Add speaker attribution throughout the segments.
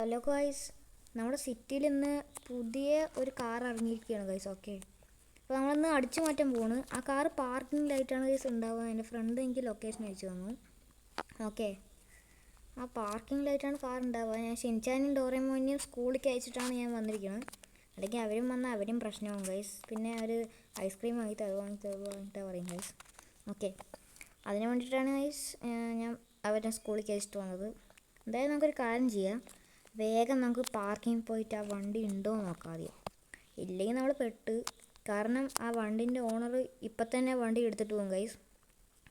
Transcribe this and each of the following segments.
Speaker 1: Hello guys, നമ്മുടെ സിറ്റിയിൽ ഇന്ന് പുതിയ ഒരു കാർ ഇറങ്ങിയിരിക്കുകയാണ് ഗൈസ്. ഓക്കെ, അപ്പോൾ നമ്മളിന്ന് അടിച്ചു മാറ്റാൻ പോണ്. ആ കാർ പാർക്കിങ്ങിലായിട്ടാണ് ഗൈസ് ഉണ്ടാവുക. എൻ്റെ ഫ്രണ്ട് എനിക്ക് ലൊക്കേഷൻ അയച്ചു തന്നു. ഓക്കെ, ആ പാർക്കിങ്ങിലായിട്ടാണ് കാർ ഉണ്ടാവുക. ഞാൻ ഷിൻചാനും ഡോറേമോനെയും സ്കൂളിലേക്ക് അയച്ചിട്ടാണ് ഞാൻ വന്നിരിക്കുന്നത്. അല്ലെങ്കിൽ അവരും വന്നാൽ അവരും പ്രശ്നമാകും ഗൈസ്. പിന്നെ അവർ ഐസ്ക്രീം വാങ്ങിയിട്ട് അത് വാങ്ങിയിട്ട് പറയും ഗൈസ്. ഓക്കെ, അതിന് വേണ്ടിയിട്ടാണ് ഗൈസ് ഞാൻ അവരെ സ്കൂളിലേക്ക് അയച്ചിട്ട് വന്നത്. എന്തായാലും നമുക്കൊരു കാര്യം ചെയ്യാം. വേഗം നമുക്ക് പാർക്കിങ്ങിൽ പോയിട്ട് ആ വണ്ടി ഉണ്ടോ എന്ന് നോക്കാം ആദ്യം. ഇല്ലെങ്കിൽ നമ്മൾ പെട്ട്. കാരണം ആ വണ്ടീൻ്റെ ഓണർ ഇപ്പം തന്നെ വണ്ടി എടുത്തിട്ട് പോകും ഗൈസ്.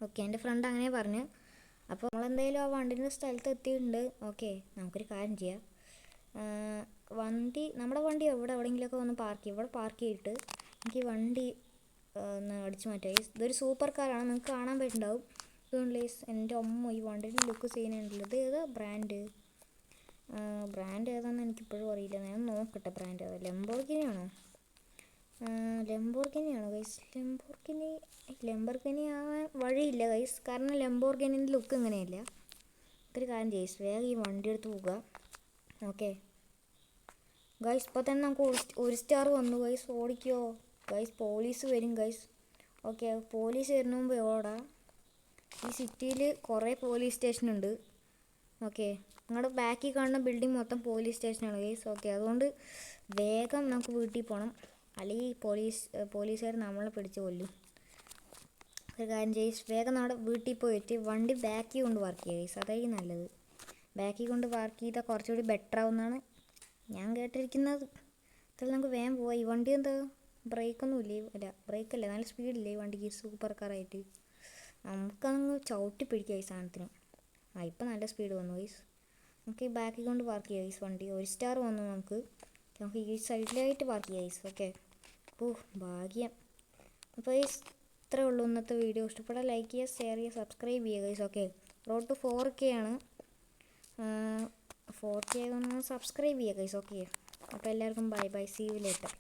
Speaker 1: ഓക്കെ, എൻ്റെ ഫ്രണ്ട് അങ്ങനെ പറഞ്ഞു. അപ്പോൾ നമ്മളെന്തായാലും ആ വണ്ടീൻ്റെ സ്ഥലത്ത് എത്തിയിട്ടുണ്ട്. ഓക്കെ, നമുക്കൊരു കാര്യം ചെയ്യാം. നമ്മുടെ വണ്ടി എവിടെയെങ്കിലുമൊക്കെ വന്ന് പാർക്ക് ചെയ്യും. ഇവിടെ പാർക്ക് ചെയ്തിട്ട് എനിക്ക് വണ്ടി ഒന്ന് അടിച്ചു മാറ്റാം ഗൈസ്. ഇതൊരു സൂപ്പർ കാറാണ്, നിങ്ങൾക്ക് കാണാൻ പറ്റുന്നുണ്ടാവും. ഇതുകൊണ്ട് ഗൈസ്, എൻ്റെ അമ്മ ഈ വണ്ടിയുടെ ലുക്ക് സീനുണ്ടല്ലോ. ഇത് ഏതാ ബ്രാൻഡ് ഏതാണെന്ന് എനിക്കിപ്പോഴും അറിയില്ല. ഞാൻ നോക്കട്ടെ ബ്രാൻഡ് ഏതാ. ലെംബോർഗിനിയാണോ ഗൈസ്? ലെംബോർഗിനി ആവാൻ വഴിയില്ല ഗൈസ്. കാരണം ലെംബോർഗിനിൻ്റെ ലുക്ക് ഇങ്ങനെയല്ല. ഒരു കാര്യം ഗൈസ്, വേഗം ഈ വണ്ടി എടുത്ത് പോവുക. ഓക്കെ ഗൈസ്, ഇപ്പോൾ തന്നെ നമുക്ക് ഒരു സ്റ്റാർ വന്നു ഗൈസ്. ഓടിക്കോ ഗൈസ്, പോലീസ് വരും ഗൈസ്. ഓക്കെ, പോലീസ് വരുന്ന മുമ്പ് ഓടാം. ഈ സിറ്റിയിൽ കുറേ പോലീസ് സ്റ്റേഷനുണ്ട്. ഓക്കെ, നിങ്ങളുടെ ബാക്കിൽ കാണുന്ന ബിൽഡിംഗ് മൊത്തം പോലീസ് സ്റ്റേഷനാണ് ഗൈസ്. ഓക്കെ, അതുകൊണ്ട് വേഗം നമുക്ക് വീട്ടിൽ പോകണം. അല്ലെങ്കിൽ പോലീസുകാർ നമ്മളെ പിടിച്ച് കൊല്ലും. ഒരു കാര്യം ഗൈസ്, വേഗം നമ്മുടെ വീട്ടിൽ പോയിട്ട് വണ്ടി ബാക്കിൽ കൊണ്ട് പാർക്ക് ചെയ്യുക ഗൈസ്. അതായിരിക്കും നല്ലത്. ബാക്കിൽ കൊണ്ട് പാർക്ക് ചെയ്താൽ കുറച്ചുകൂടി ബെറ്റർ ആവുമെന്നാണ് ഞാൻ കേട്ടിരിക്കുന്നത്. അതായത് നമുക്ക് വേഗം പോവാം. ഈ വണ്ടി എന്താ ബ്രേക്കൊന്നും ഇല്ലേ? ബ്രേക്കല്ലേ, നല്ല സ്പീഡില്ലേ ഈ വണ്ടിക്ക്. സൂപ്പർ കാറായിട്ട് നമുക്കങ്ങ് ചവിട്ടി പിടിക്കുക ഈ സാധനത്തിന്. ഇപ്പം നല്ല സ്പീഡ് വന്നു ഗൈസ്. നമുക്ക് ഈ ബാക്കിൽ കൊണ്ട് പാർക്ക് ചെയ്യാം ഗൈസ്. വണ്ടി ഒരു സ്റ്റാർ വന്നു. നമുക്ക് ഈ സൈഡിലായിട്ട് പാർക്ക് ചെയ്യാം ഗൈസ്. ഓക്കെ, ഭാഗ്യം. അപ്പോൾ ഗൈസ്, ഇത്രേ ഉള്ളൂ ഇന്നത്തെ വീഡിയോ. ഇഷ്ടപ്പെട്ടാൽ ലൈക്ക് ചെയ്യുക, ഷെയർ ചെയ്യുക, സബ്സ്ക്രൈബ് ചെയ്യുക guys. Okay, road to 4K ആണ്. 4K ഒന്ന് സബ്സ്ക്രൈബ് ചെയ്യുക ഗൈസ്. ഓക്കെ, അപ്പോൾ എല്ലാവർക്കും bye bye, see you later.